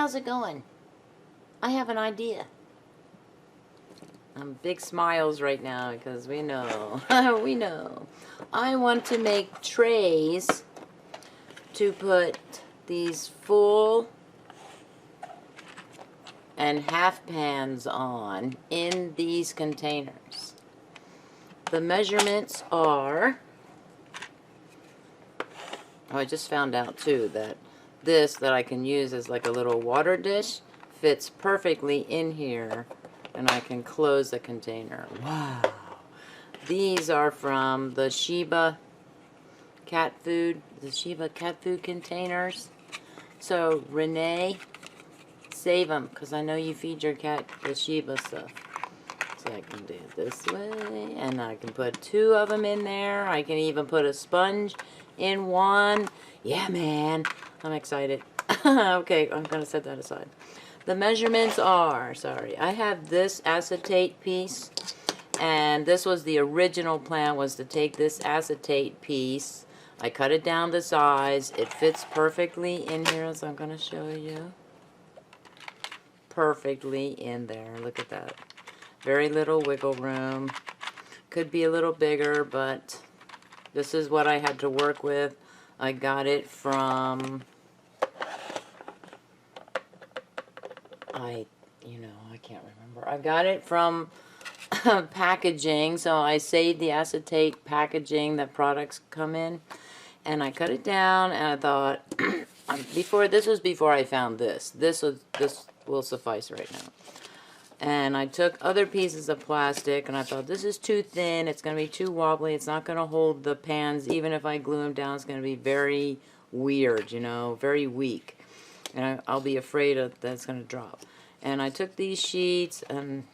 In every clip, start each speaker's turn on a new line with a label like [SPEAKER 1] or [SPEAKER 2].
[SPEAKER 1] how's it going? I have an idea. Big smiles right now because we know, we know. I want to make trays to put these full and half pans on in these containers. The measurements are, oh, I just found out too that this that I can use as like a little water dish fits perfectly in here, and I can close the container. Wow. These are from the Shiba cat food, containers. So Renee, save them, because I know you feed your cat the Shiba stuff. So I can do it this way, and I can put 2 of them in there. I can even put a sponge in one. Yeah, man, I'm excited. Okay, I'm going to set that aside. The measurements are, sorry, I have this acetate piece, and this was the original plan, was to take this acetate piece. I cut it down to size. It fits perfectly in here, as I'm going to show you. Perfectly in there. Look at that. Very little wiggle room. Could be a little bigger, but this is what I had to work with. I got it from, I can't remember. I got it from packaging, so I saved the acetate packaging that products come in, and I cut it down, and I thought, this was before I found this. This will suffice right now. And I took other pieces of plastic, and I thought, this is too thin, it's going to be too wobbly, it's not going to hold the pans. Even if I glue them down, it's going to be very weird, very weak. And I'll be afraid that it's going to drop. And I took these sheets, and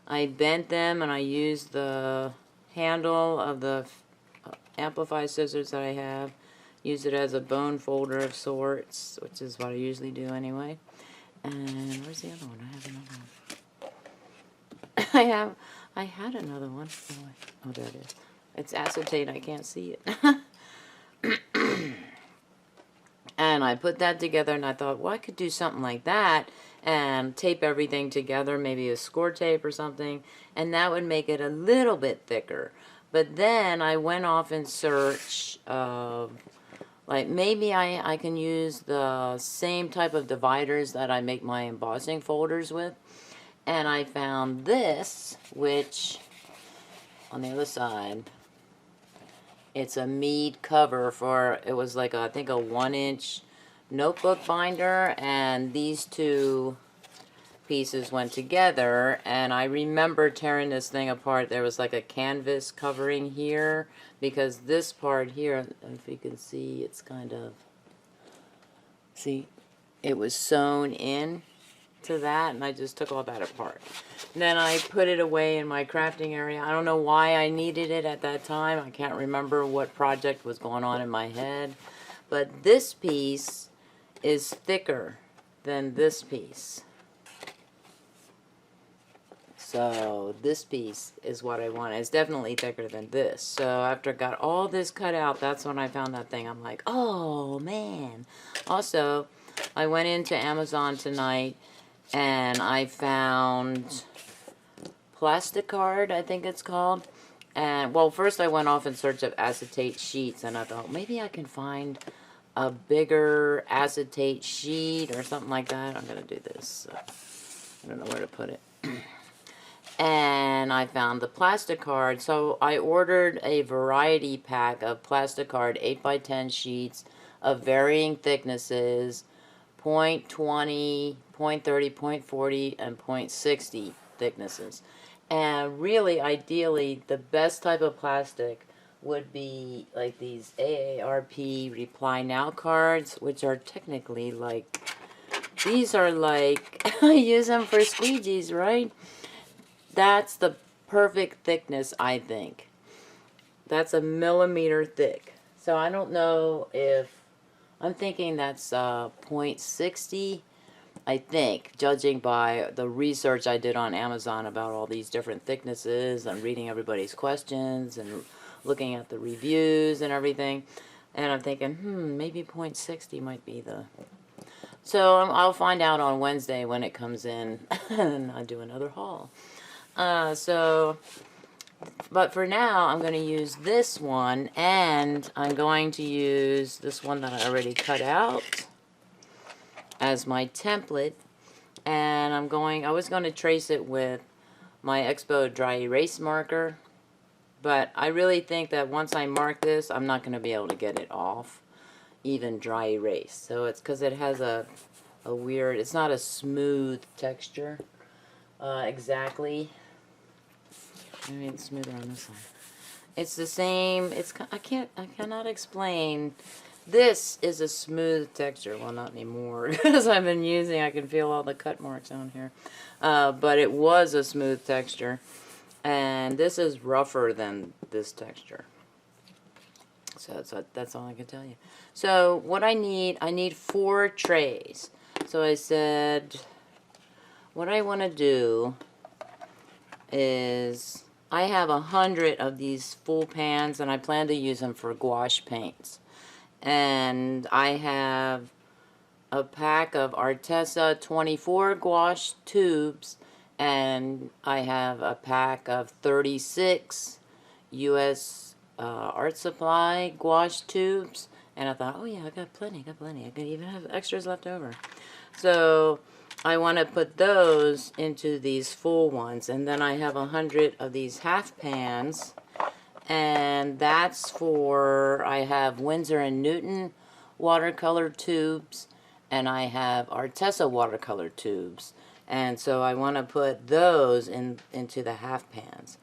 [SPEAKER 1] I bent them, and I used the handle of the Amplify scissors that I have. Used it as a bone folder of sorts, which is what I usually do anyway. And where's the other one? I have another one. I had another one. Oh, there it is. It's acetate. I can't see it. And I put that together, and I thought, well, I could do something like that and tape everything together, maybe a score tape or something, and that would make it a little bit thicker. But then I went off in search of, like, maybe I can use the same type of dividers that I make my embossing folders with. And I found this, which, on the other side, it's a mead cover for, it was like, I think a 1-inch notebook binder, and these 2 pieces went together, and I remember tearing this thing apart. There was like a canvas covering here, because this part here, if you can see, it's kind of, see, it was sewn in to that, and I just took all that apart. And then I put it away in my crafting area. I don't know why I needed it at that time. I can't remember what project was going on in my head. But this piece is thicker than this piece. So this piece is what I want. It's definitely thicker than this. So after I got all this cut out, that's when I found that thing. I'm like, oh man. Also, I went into Amazon tonight, and I found Plasticard, I think it's called. And, well, first I went off in search of acetate sheets, and I thought, maybe I can find a bigger acetate sheet or something like that. I'm going to do this. I don't know where to put it. And I found the Plasticard, so I ordered a variety pack of Plasticard 8x10 sheets of varying thicknesses, 0.20, 0.30, 0.40, and 0.60 thicknesses. And really, ideally, the best type of plastic would be like these AARP Reply Now cards, which are technically like, these are like, I use them for squeegees, right? That's the perfect thickness, I think. That's 1 millimeter thick. So I don't know if, I'm thinking that's 0.60, I think, judging by the research I did on Amazon about all these different thicknesses and reading everybody's questions and looking at the reviews and everything. And I'm thinking, maybe 0.60 might be the So I'll find out on Wednesday when it comes in, and I'll do another haul. But for now, I'm going to use this one, and I'm going to use this one that I already cut out as my template. And I was going to trace it with my Expo dry erase marker, but I really think that once I mark this, I'm not going to be able to get it off, even dry erase. So it's because it has a weird, it's not a smooth texture exactly. I mean, it's smoother on this side. It's the same, I cannot explain. This is a smooth texture. Well, not anymore, because I've been using, I can feel all the cut marks on here. But it was a smooth texture. And this is rougher than this texture. So that's all I can tell you. So what I need 4 trays. So I said, what I want to do is, I have 100 of these full pans, and I plan to use them for gouache paints. And I have a pack of Arteza 24 gouache tubes, and I have a pack of 36 U.S. Art Supply gouache tubes. And I thought, oh yeah, I got plenty. I could even have extras left over. So I want to put those into these full ones, and then I have 100 of these half pans, and that's for, I have Winsor & Newton watercolor tubes, and I have Arteza watercolor tubes, and so I want to put those into the half pans.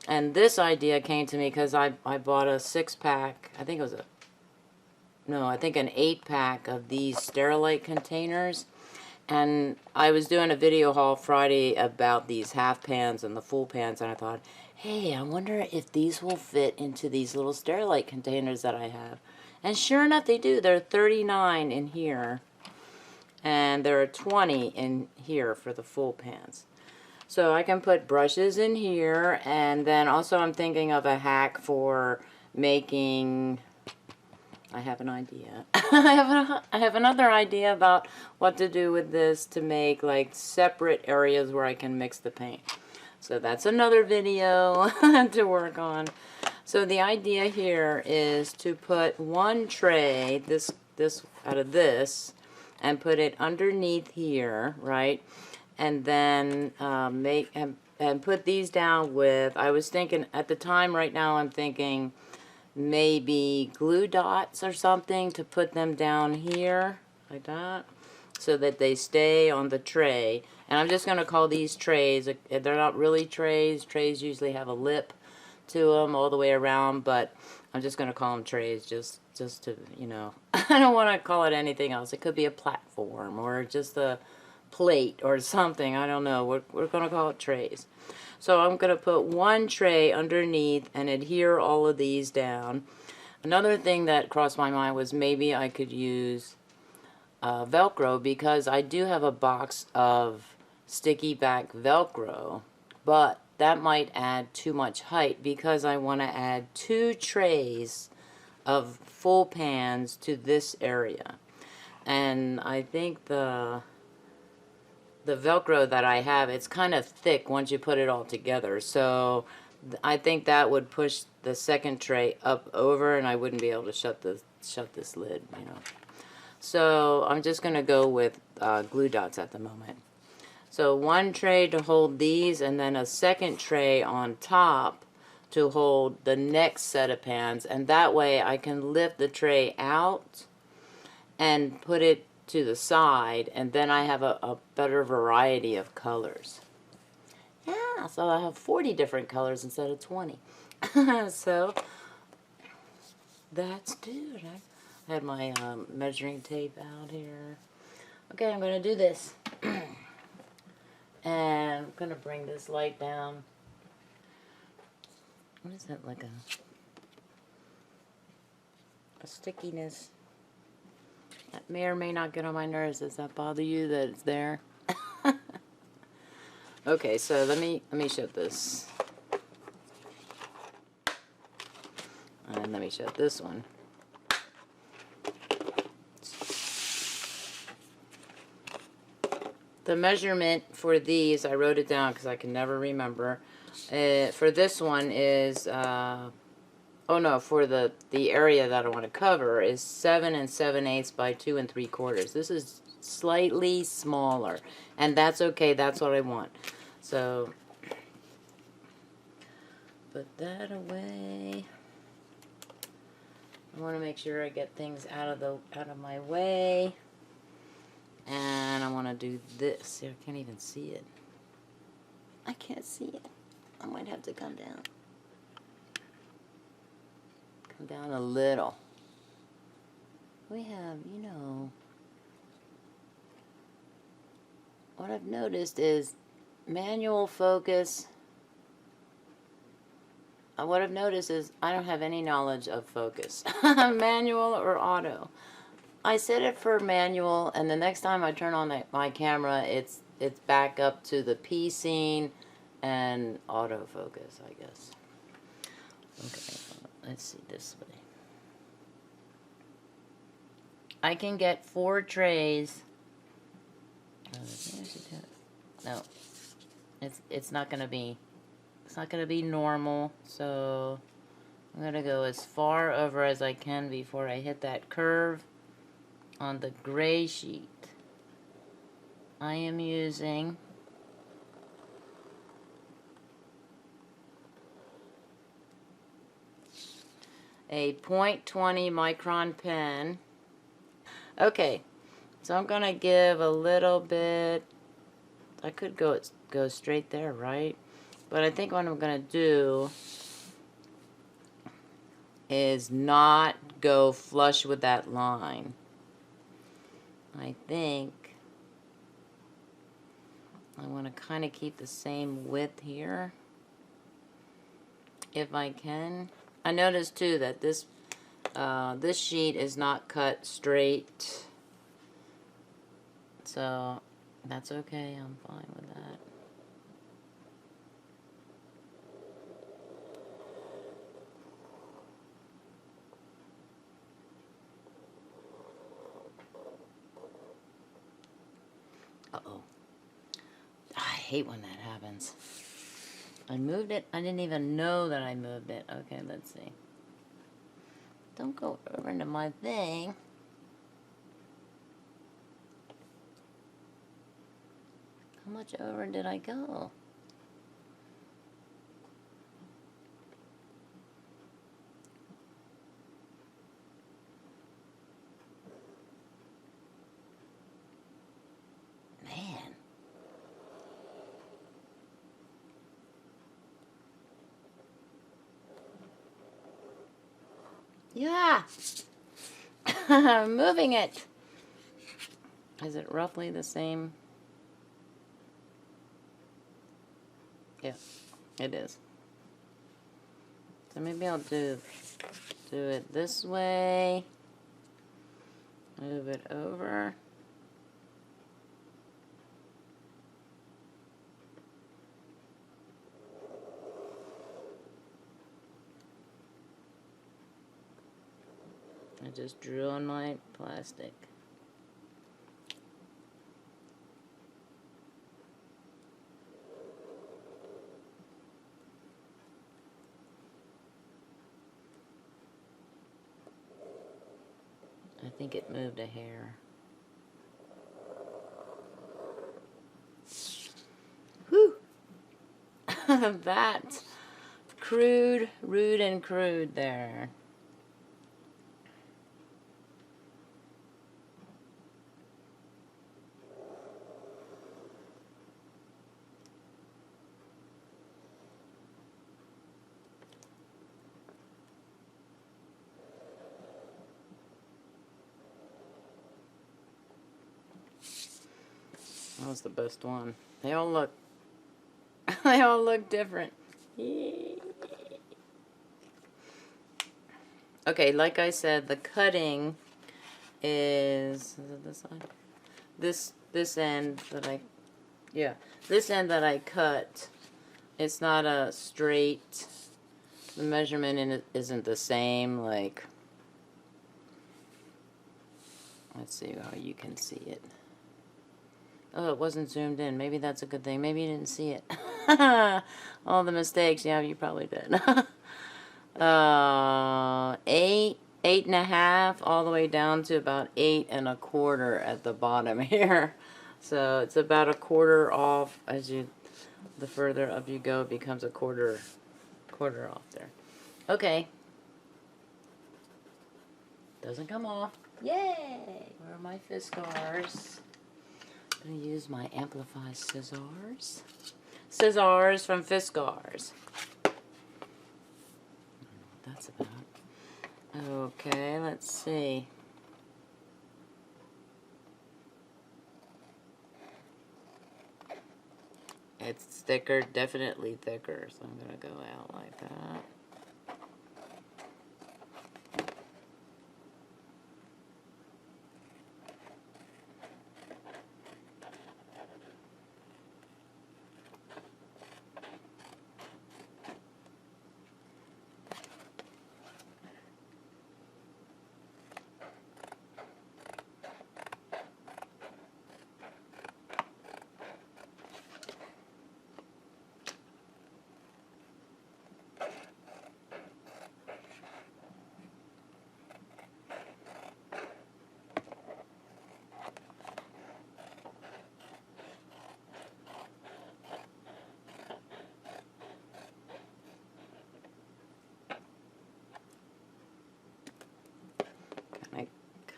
[SPEAKER 1] And this idea came to me because I bought a 6-pack, I think it was I think an 8-pack of these Sterilite containers. And I was doing a video haul Friday about these half pans and the full pans, and I thought, hey, I wonder if these will fit into these little Sterilite containers that I have. And sure enough, they do. There are 39 in here, and there are 20 in here for the full pans. So I can put brushes in here, and then also I'm thinking of a hack for making... I have an idea. I have another idea about what to do with this to make like separate areas where I can mix the paint. So that's another video to work on. So the idea here is to put one tray, this out of this, and put it underneath here, right? And then and put these down with, I was thinking at the time, right now I'm thinking maybe glue dots or something to put them down here like that, so that they stay on the tray. And I'm just going to call these trays, they're not really trays. Trays usually have a lip to them all the way around, but I'm just going to call them trays just to, you know, I don't want to call it anything else. It could be a platform or just a plate or something, I don't know. We're going to call it trays. So I'm going to put one tray underneath and adhere all of these down. Another thing that crossed my mind was maybe I could use Velcro, because I do have a box of sticky back Velcro, but that might add too much height because I want to add 2 trays of full pans to this area. And I think the Velcro that I have, it's kind of thick once you put it all together. So I think that would push the second tray up over, and I wouldn't be able to shut this lid, you know. So I'm just going to go with glue dots at the moment. So one tray to hold these, and then a second tray on top to hold the next set of pans. And that way I can lift the tray out and put it to the side, and then I have a better variety of colors. Yeah, so I have 40 different colors instead of 20. So that's good. I had my measuring tape out here. Okay, I'm going to do this. And I'm going to bring this light down. What is that, like a stickiness? That may or may not get on my nerves. Does that bother you that it's there? Okay, so let me shut this. And let me shut this one. the measurement for these, I wrote it down because I can never remember. For this one is, oh no, for the area that I want to cover is 7 7/8 by 2 3/4. This is slightly smaller, and that's okay. That's what I want. So put that away. I want to make sure I get things out of my way. And I want to do this. See, I can't even see it. I can't see it. I might have to come down. Come down a little. We have, you know, what I've noticed is manual focus. What I've noticed is I don't have any knowledge of focus. Manual or auto. I set it for manual, and the next time I turn on my camera, it's back up to the P scene and autofocus, I guess. Okay, let's see this way. I can get 4 trays. No, it's not gonna be. It's not gonna be normal, so I'm gonna go as far over as I can before I hit that curve. On the gray sheet, I am using a 0.20 micron pen. Okay, so I'm gonna give a little bit. I could go straight there, right? But I think what I'm gonna do is not go flush with that line. I think I want to kind of keep the same width here, if I can. I noticed too that this sheet is not cut straight, so that's okay. I'm fine with that. Uh-oh. I hate when that happens. I moved it. I didn't even know that I moved it. Okay, let's see. Don't go over into my thing. How much over did I go? Man. Yeah. I'm moving it. Is it roughly the same? Yeah, it is. So maybe I'll do it this way. Move it over. I just drew on my plastic. I think it moved a hair. Whew! That's crude, rude and crude there. That was the best one. They all look they all look different. Okay, like I said, the cutting is it this side? This end that this end that I cut, it's not a straight, the measurement in it isn't the same, like, let's see how you can see it. Oh, it wasn't zoomed in. Maybe that's a good thing. Maybe you didn't see it. All the mistakes. Yeah, you probably did. 8.5, all the way down to about 8.25 at the bottom here. So it's about a quarter off as you, the further up you go, it becomes a quarter off there. Okay. Doesn't come off. Yay! Where are my Fiskars? I'm going to use my Amplify scissors. Scissors from Fiskars. That's about. Okay, let's see. It's thicker, definitely thicker, so I'm going to go out like that.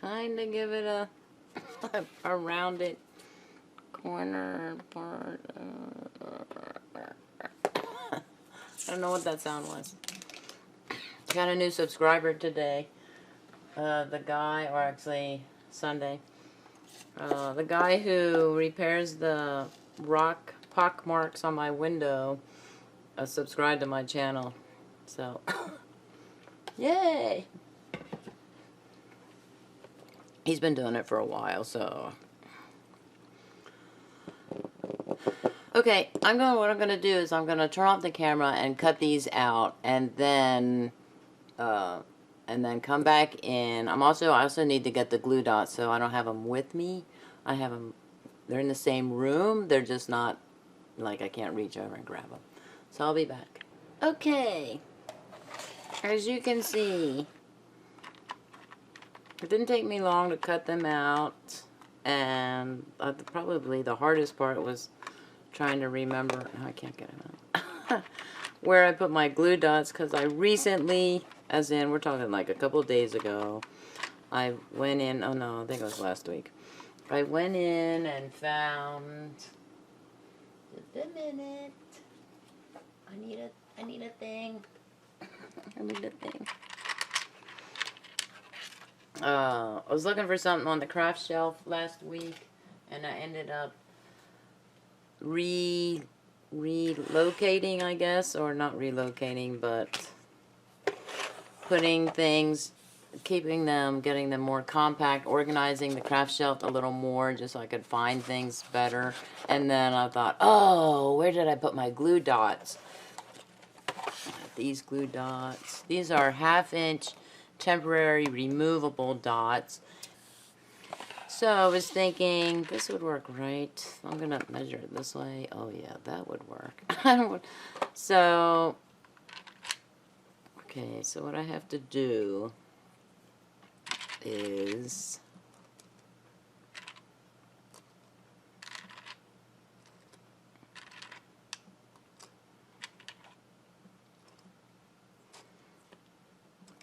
[SPEAKER 1] Kind of give it a rounded corner part. I don't know what that sound was. Got a new subscriber today. The guy, or actually Sunday, the guy who repairs the rock pock marks on my window subscribed to my channel. So, yay! He's been doing it for a while, so. Okay, what I'm gonna do is I'm gonna turn off the camera and cut these out, and then come back in. I also need to get the glue dots, so I don't have them with me. I have them, they're in the same room, they're just not, like, I can't reach over and grab them. So I'll be back. Okay, as you can see, it didn't take me long to cut them out, and probably the hardest part was trying to remember, I can't get it out, where I put my glue dots, because I recently, as in, we're talking like a couple of days ago, I went in, oh no, I think it was last week, I went in and found, just a minute, I need a thing, I need a thing. I was looking for something on the craft shelf last week, and I ended up relocating, I guess, or not relocating, but putting things, keeping them, getting them more compact, organizing the craft shelf a little more just so I could find things better. And then I thought, oh, where did I put my glue dots? These glue dots. These are 1/2-inch temporary removable dots. So I was thinking this would work, right? I'm gonna measure it this way. Oh yeah, that would work. So, okay, so what I have to do is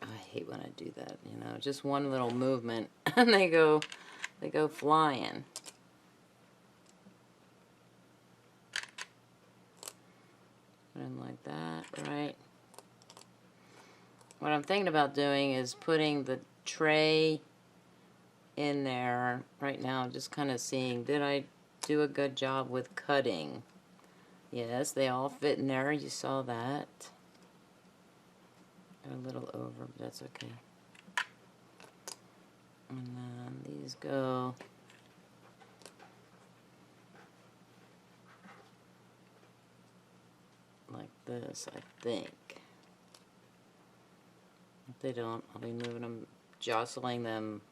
[SPEAKER 1] I hate when I do that, you know, just one little movement and they go flying. Put them like that, right? What I'm thinking about doing is putting the tray in there right now, just kind of seeing, did I do a good job with cutting? Yes, they all fit in there, you saw that. They're a little over, but that's okay. And then these go like this, I think. If they don't, I'll be moving them, jostling them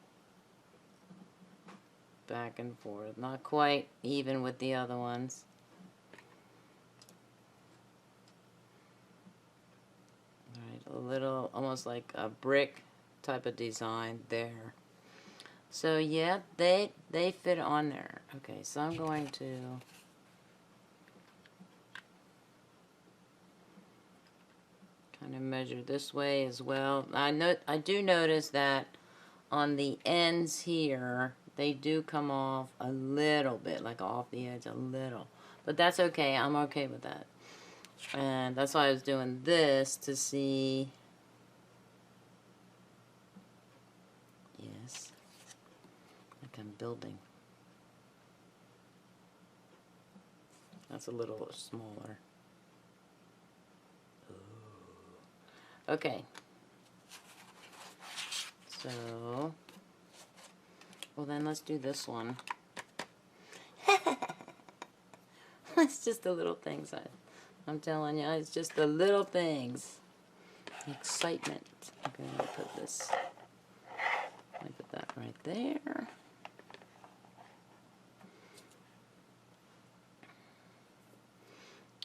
[SPEAKER 1] back and forth. Not quite even with the other ones. Alright, a little, almost like a brick type of design there. So yeah, they fit on there. Okay, so I'm going to kind of measure this way as well. I do notice that on the ends here, they do come off a little bit, like off the edge a little. But that's okay, I'm okay with that. And that's why I was doing this, to see, yes, like I'm building. That's a little smaller. Ooh. Okay. So, well then let's do this one. It's just the little things. I'm telling you, it's just the little things. The excitement. Okay, let me put this. Let me put that right there.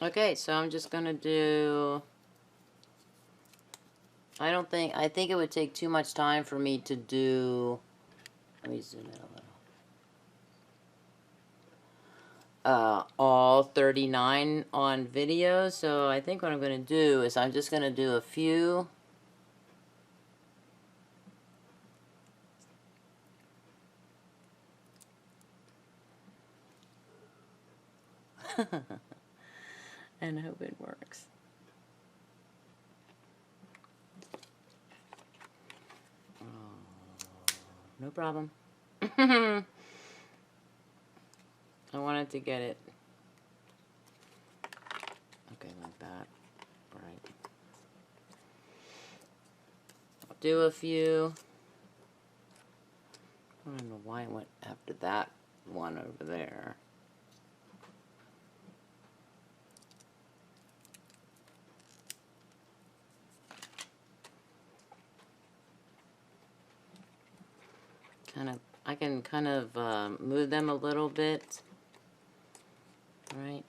[SPEAKER 1] Okay, so I'm just gonna do, I think it would take too much time for me to do, let me zoom in a little. All 39 on video, so I think what I'm gonna do is I'm just gonna do a few. And hope it works. Oh, no problem. I wanted to get it. Okay, like that. Right. I'll do a few. I don't know why I went after that one over there. I can kind of move them a little bit, right?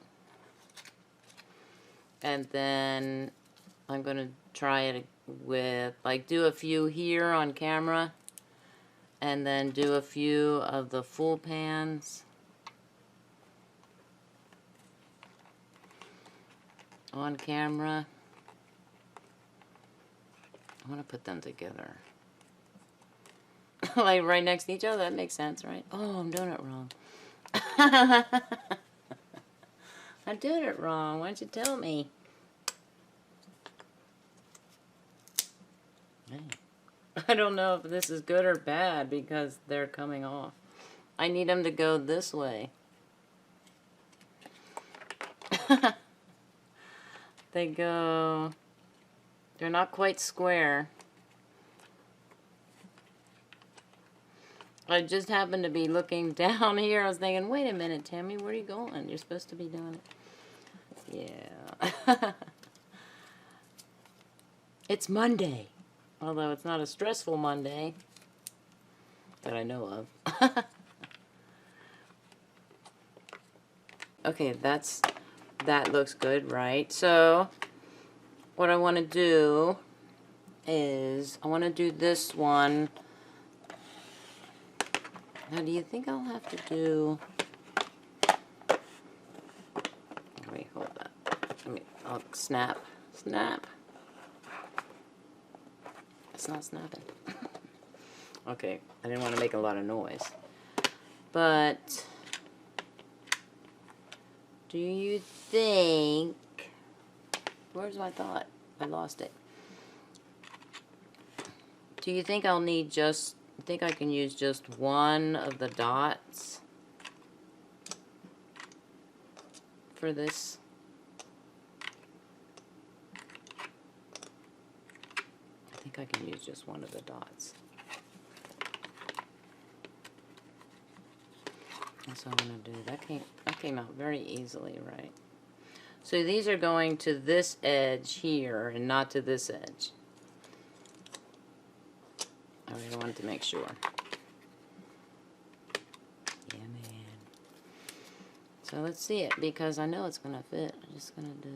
[SPEAKER 1] And then I'm going to try it with, like, do a few here on camera, and then do a few of the full pans on camera. I want to put them together. Like right next to each other, that makes sense, right? Oh, I'm doing it wrong. I'm doing it wrong. Why don't you tell me? Hey. I don't know if this is good or bad because they're coming off. I need them to go this way. They go... They're not quite square. I just happened to be looking down here. I was thinking, wait a minute, Tammy, where are you going? You're supposed to be doing it. Yeah. It's Monday. Although it's not a stressful Monday that I know of. Okay, that looks good, right? So what I want to do is I want to do this one. Now, do you think I'll have to do... Wait, hold that. I'll snap. Snap. It's not snapping. Okay, I didn't want to make a lot of noise. But... do you think... Where's my thought? I lost it. Do you think I'll need just... I think I can use just one of the dots for this. I think I can use just one of the dots. That's what I'm going to do. That came out very easily, right? So these are going to this edge here and not to this edge. I wanted to make sure. So let's see it, because I know it's going to fit. I'm just going to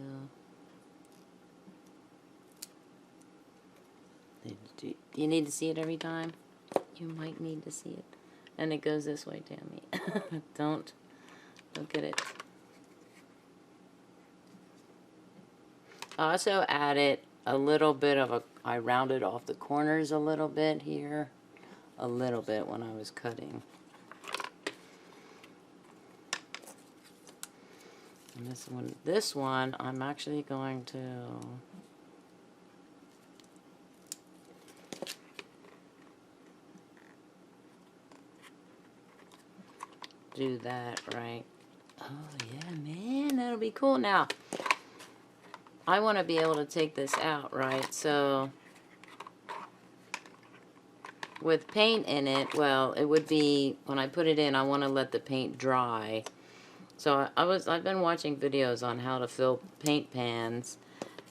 [SPEAKER 1] do you need to see it every time? You might need to see it. And it goes this way, Tammy. Don't get it. I also added a little bit of I rounded off the corners a little bit here. A little bit when I was cutting. And this one, I'm actually going to do that right. Oh yeah, man, that'll be cool. Now, I want to be able to take this out, right? So, with paint in it, well, it would be, when I put it in, I want to let the paint dry. So I've been watching videos on how to fill paint pans,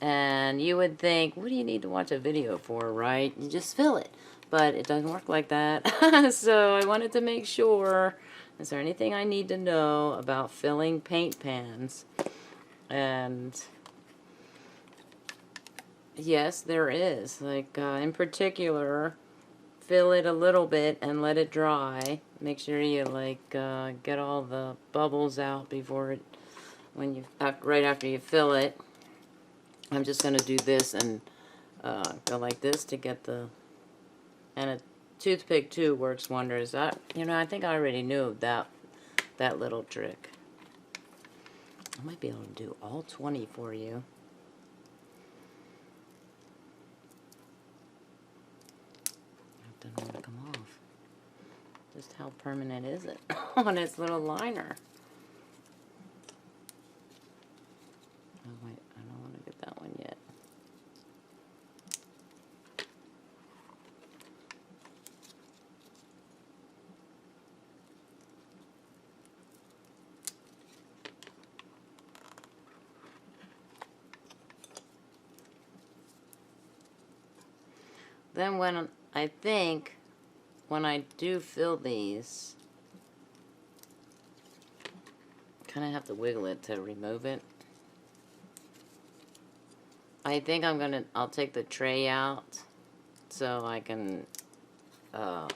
[SPEAKER 1] and you would think, what do you need to watch a video for, right? You just fill it, but it doesn't work like that. So I wanted to make sure, is there anything I need to know about filling paint pans? And yes, there is. Like, in particular, fill it a little bit and let it dry. Make sure you get all the bubbles out before it, right after you fill it. I'm just gonna do this and go like this to get and a toothpick too works wonders. I think I already knew of that little trick. I might be able to do all 20 for you. Doesn't want to come off. Just how permanent is it on its little liner? Oh wait, I don't want to get that one yet. Then when I do fill these, kind of have to wiggle it to remove it. I think I'll take the tray out so I can have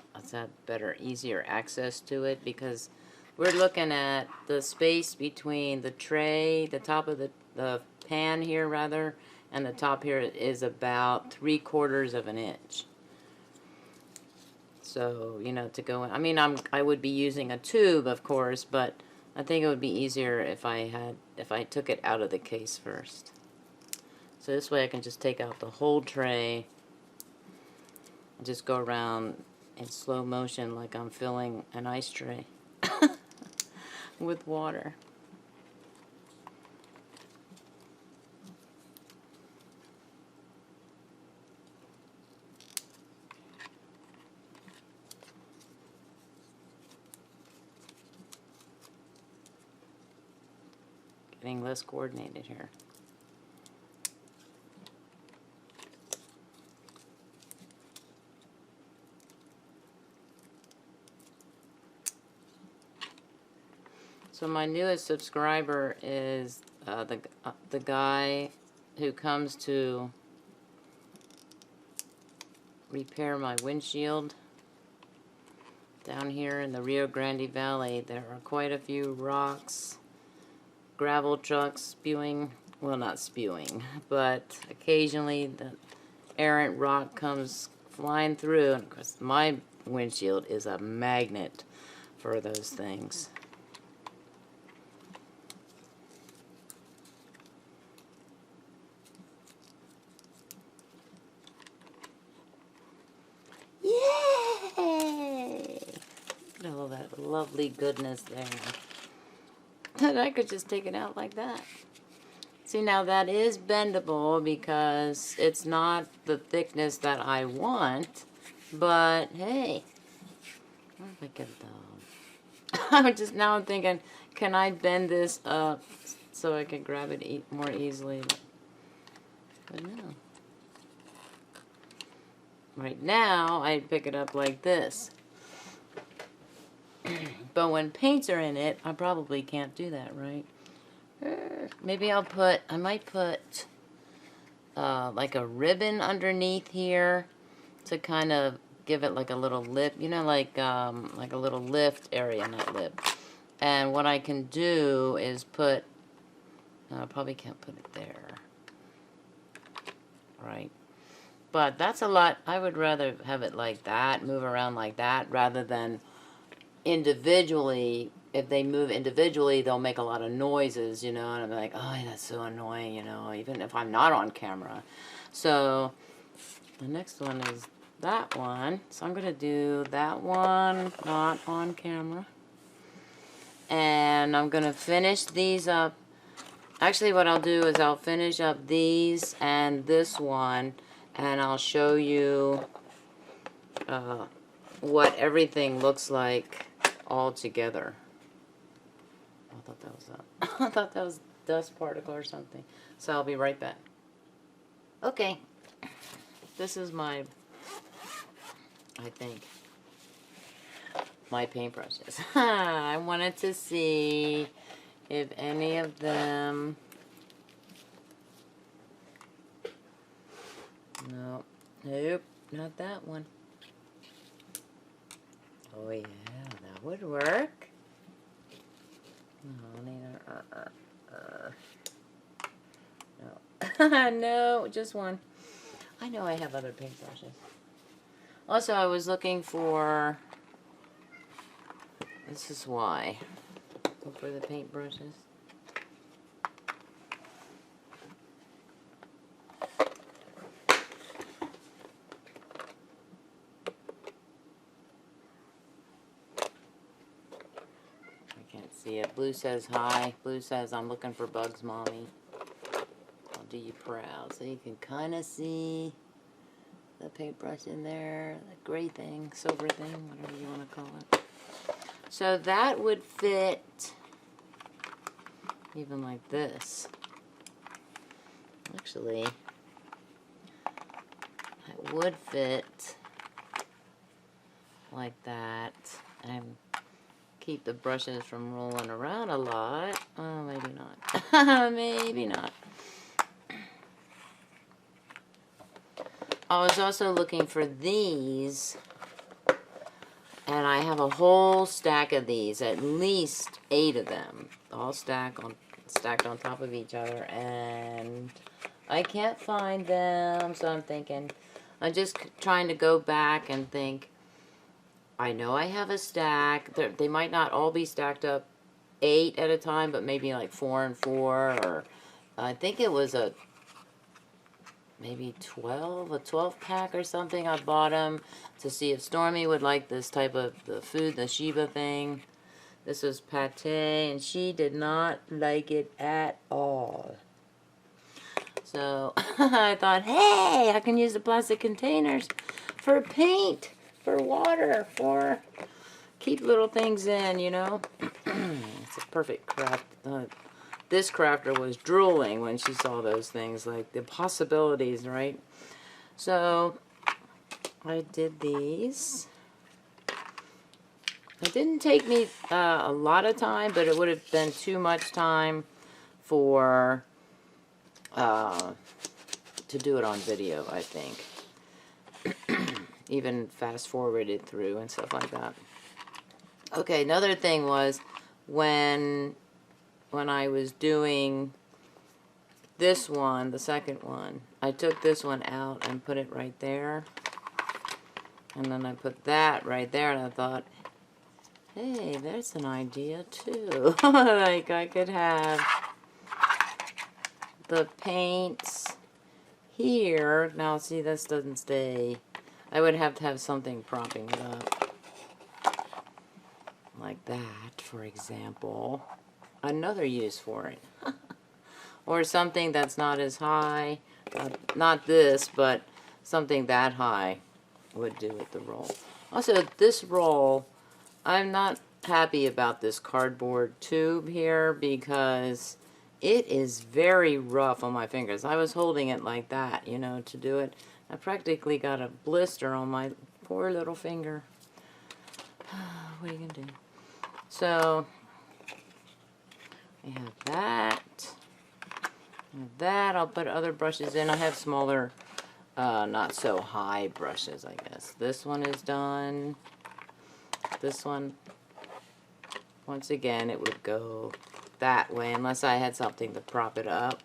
[SPEAKER 1] easier access to it, because we're looking at the space between the tray, the top of the pan here rather, and the top here is about 3/4 of an inch. So, to go in, I would be using a tube, of course, but I think it would be easier if I took it out of the case first. So this way I can just take out the whole tray and just go around in slow motion like I'm filling an ice tray with water. Getting less coordinated here. So my newest subscriber is the guy who comes to repair my windshield down here in the Rio Grande Valley. There are quite a few rocks, gravel trucks spewing, well, not spewing, but occasionally the errant rock comes flying through, and of course my windshield is a magnet for those things. Yay! Look at all that lovely goodness there. And I could just take it out like that. See, now that is bendable because it's not the thickness that I want, but hey, where did I get the... I'm thinking, can I bend this up so I can grab it more easily? But no. Right now, I'd pick it up like this. But when paints are in it, I probably can't do that, right? Maybe I might put like a ribbon underneath here to kind of give it like a little lip, you know, like a little lift area, not lip. And what I can do is put, I probably can't put it there, right? But that's a lot. I would rather have it like that, move around like that, rather than individually. If they move individually, they'll make a lot of noises, you know, and I'm like, oh, that's so annoying, you know, even if I'm not on camera. So the next one is that one. So I'm going to do that one, not on camera. And I'm going to finish these up. Actually, what I'll do is I'll finish up these and this one, and I'll show you what everything looks like all together. I thought that was I thought that was dust particle or something. So I'll be right back. Okay, this is my, I think, my paintbrushes. I wanted to see if any of them, no, nope, not that one. Oh yeah, that would work. No, neither. No. No, just one. I know I have other paintbrushes. Also, I was looking for, this is why, look for the paintbrushes. See it. Blue says hi. Blue says, I'm looking for bugs, Mommy. I'll do you proud. So you can kind of see the paintbrush in there. The gray thing, silver thing, whatever you want to call it. So that would fit even like this. Actually, it would fit like that. And keep the brushes from rolling around a lot. Oh, maybe not. Maybe not. I was also looking for these, and I have a whole stack of these, at least 8 of them, all stacked on top of each other, and I can't find them, so I'm thinking, I'm just trying to go back and think, I know I have a stack. They might not all be stacked up 8 at a time, but maybe like 4 and 4, or I think it was maybe a 12 pack or something. I bought them to see if Stormy would like this type of the food, the Shiba thing. This was pate, and she did not like it at all. So I thought, hey, I can use the plastic containers for paint, for water, for keep little things in, you know. It's a perfect craft. This crafter was drooling when she saw those things, like the possibilities, right? So I did these. It didn't take me a lot of time, but it would have been too much time for to do it on video, I think. Even fast forwarded through and stuff like that. Okay, another thing was when I was doing this one, the second one, I took this one out and put it right there. And then I put that right there, and I thought, hey, there's an idea too. Like I could have the paints here. Now see, this doesn't stay. I would have to have something propping it up. Like that, for example. Another use for it. Or something that's not as high. Not this, but something that high would do with the roll. Also, this roll, I'm not happy about this cardboard tube here because it is very rough on my fingers. I was holding it like that, you know, to do it. I practically got a blister on my poor little finger. What are you going to do? So I have that. With that, I'll put other brushes in. I have smaller, not so high brushes, I guess. This one is done. This one, once again, it would go that way unless I had something to prop it up.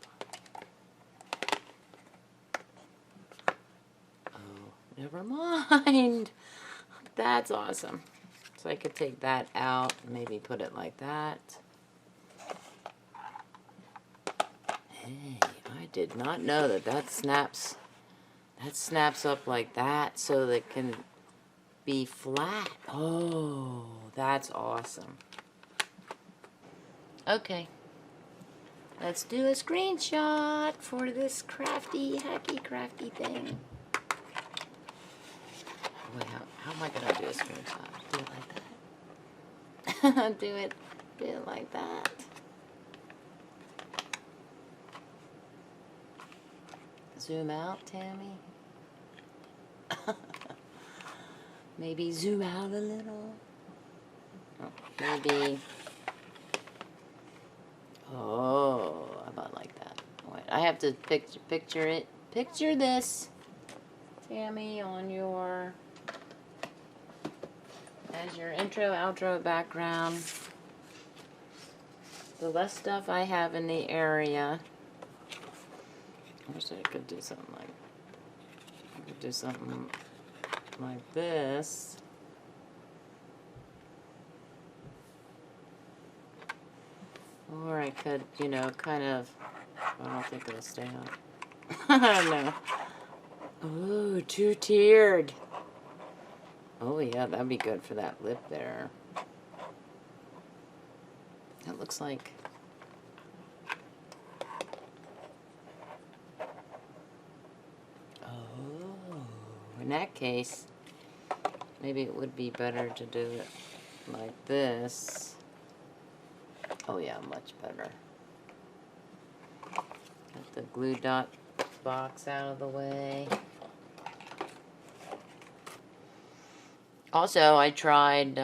[SPEAKER 1] Oh, never mind. That's awesome. So I could take that out and maybe put it like that. Hey, I did not know that that snaps up like that so that it can be flat. Oh, that's awesome. Okay, let's do a screenshot for this crafty, hacky, crafty thing. Wait, how am I gonna do a screenshot? Do it like that. do it like that. Zoom out, Tammy. Maybe zoom out a little. Oh, maybe. Oh, how about like that? Wait, I have to picture it. Picture this, Tammy, on your as your intro, outro background. The less stuff I have in the area. I wish I could do something like. I could do something like this. Or I could, you know, kind of. I don't think it'll stay on. I don't know. Ooh, two-tiered. Oh yeah, that'd be good for that lip there. That looks like. Oh, in that case, maybe it would be better to do it like this. Oh yeah, much better. Get the glue dot box out of the way. Also, I tried,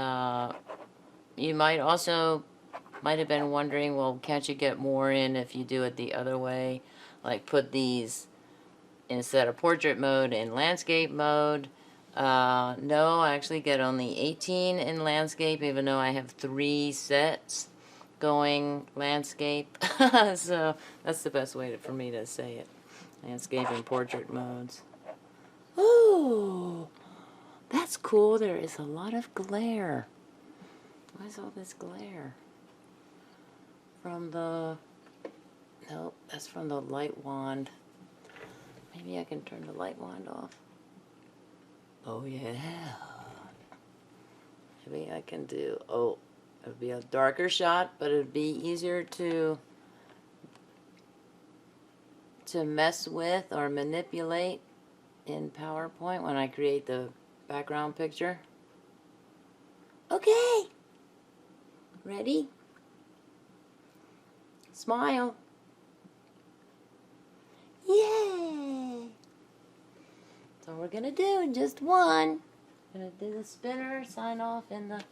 [SPEAKER 1] you might have been wondering, well, can't you get more in if you do it the other way? Like put these, instead of portrait mode, in landscape mode. No, I actually get only 18 in landscape, even though I have 3 sets going landscape. So that's the best way for me to say it. Landscape and portrait modes. Ooh! That's cool. There is a lot of glare. Why is all this glare? From the... Nope, that's from the light wand. Maybe I can turn the light wand off. Oh, yeah. Maybe I can do... Oh, it would be a darker shot, but it would be easier to mess with or manipulate in PowerPoint when I create the background picture. Okay. Ready? Smile. Yay! That's all we're gonna do in just one. Gonna do the spinner, sign off in the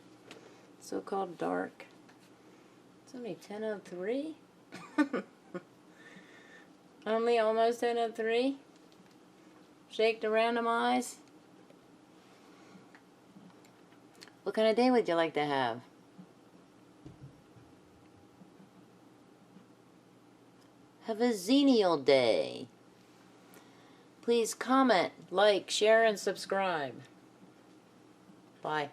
[SPEAKER 1] so-called dark. It's only 10:03. Only almost 10:03. Shake to randomize. What kind of day would you like to have? Have a zenial day. Please comment, like, share, and subscribe. Bye.